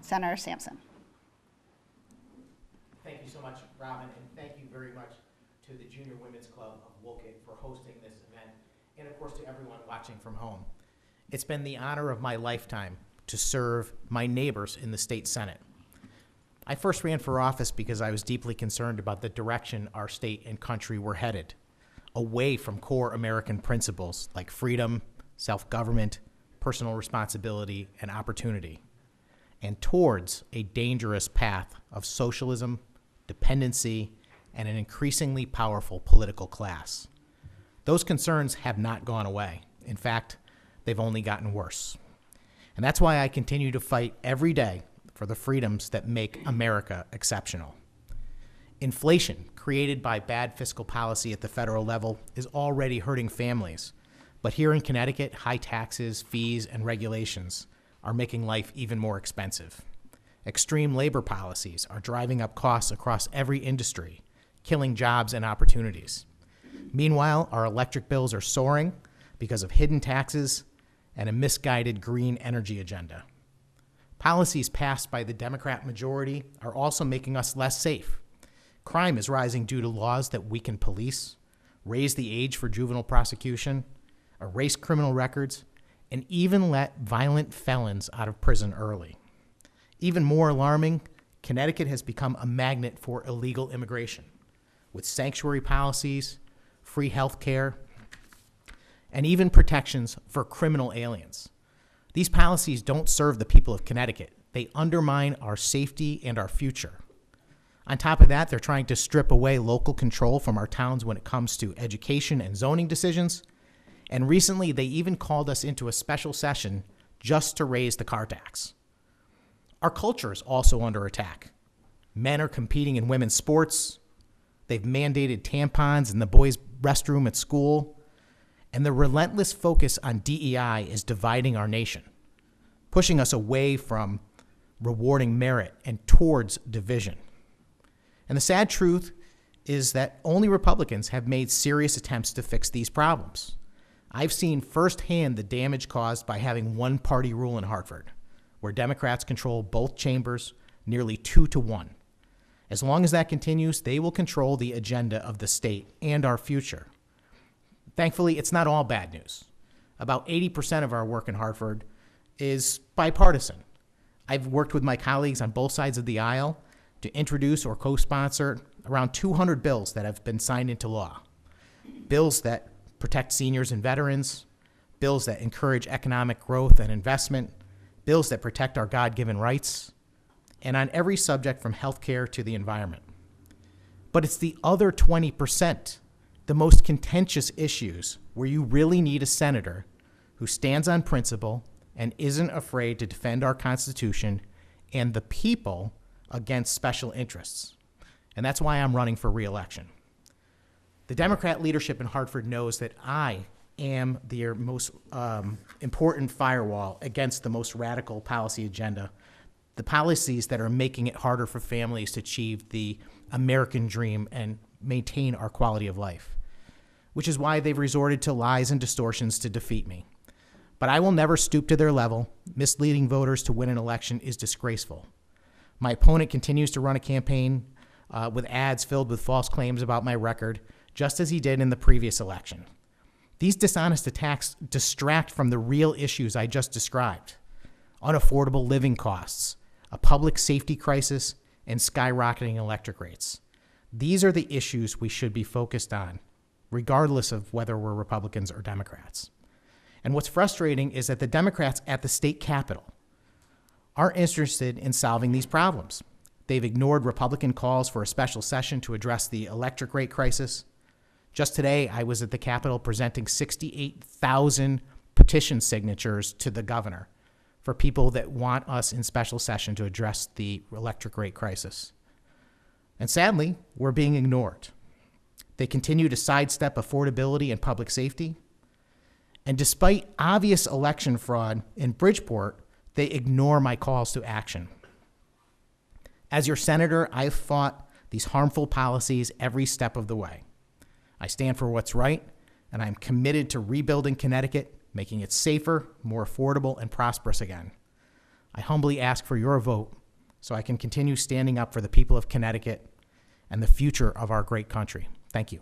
Senator Sampson. Thank you so much, Robin, and thank you very much to the Junior Women's Club of Wolcott for hosting this event, and of course to everyone watching from home. It's been the honor of my lifetime to serve my neighbors in the state Senate. I first ran for office because I was deeply concerned about the direction our state and country were headed, away from core American principles like freedom, self-government, personal responsibility, and opportunity, and towards a dangerous path of socialism, dependency, and an increasingly powerful political class. Those concerns have not gone away. In fact, they've only gotten worse. And that's why I continue to fight every day for the freedoms that make America exceptional. Inflation, created by bad fiscal policy at the federal level, is already hurting families. But here in Connecticut, high taxes, fees, and regulations are making life even more expensive. Extreme labor policies are driving up costs across every industry, killing jobs and opportunities. Meanwhile, our electric bills are soaring because of hidden taxes and a misguided green energy agenda. Policies passed by the Democrat majority are also making us less safe. Crime is rising due to laws that weaken police, raise the age for juvenile prosecution, erase criminal records, and even let violent felons out of prison early. Even more alarming, Connecticut has become a magnet for illegal immigration, with sanctuary policies, free health care, and even protections for criminal aliens. These policies don't serve the people of Connecticut. They undermine our safety and our future. On top of that, they're trying to strip away local control from our towns when it comes to education and zoning decisions. And recently, they even called us into a special session just to raise the car tax. Our culture is also under attack. Men are competing in women's sports. They've mandated tampons in the boys' restroom at school. And the relentless focus on DEI is dividing our nation, pushing us away from rewarding merit and towards division. And the sad truth is that only Republicans have made serious attempts to fix these problems. I've seen firsthand the damage caused by having one-party rule in Hartford, where Democrats control both chambers nearly 2-1. As long as that continues, they will control the agenda of the state and our future. Thankfully, it's not all bad news. About 80% of our work in Hartford is bipartisan. I've worked with my colleagues on both sides of the aisle to introduce or co-sponsor around 200 bills that have been signed into law. Bills that protect seniors and veterans, bills that encourage economic growth and investment, bills that protect our God-given rights, and on every subject from healthcare to the environment. But it's the other 20%, the most contentious issues, where you really need a senator who stands on principle and isn't afraid to defend our Constitution and the people against special interests. And that's why I'm running for re-election. The Democrat leadership in Hartford knows that I am their most important firewall against the most radical policy agenda, the policies that are making it harder for families to achieve the American dream and maintain our quality of life, which is why they've resorted to lies and distortions to defeat me. But I will never stoop to their level. Misleading voters to win an election is disgraceful. My opponent continues to run a campaign with ads filled with false claims about my record, just as he did in the previous election. These dishonest attacks distract from the real issues I just described: unaffordable living costs, a public safety crisis, and skyrocketing electric rates. These are the issues we should be focused on, regardless of whether we're Republicans or Democrats. And what's frustrating is that the Democrats at the state capitol aren't interested in solving these problems. They've ignored Republican calls for a special session to address the electric rate crisis. Just today, I was at the Capitol presenting 68,000 petition signatures to the governor for people that want us in special session to address the electric rate crisis. And sadly, we're being ignored. They continue to sidestep affordability and public safety. And despite obvious election fraud in Bridgeport, they ignore my calls to action. As your senator, I've fought these harmful policies every step of the way. I stand for what's right, and I'm committed to rebuilding Connecticut, making it safer, more affordable, and prosperous again. I humbly ask for your vote so I can continue standing up for the people of Connecticut and the future of our great country. Thank you.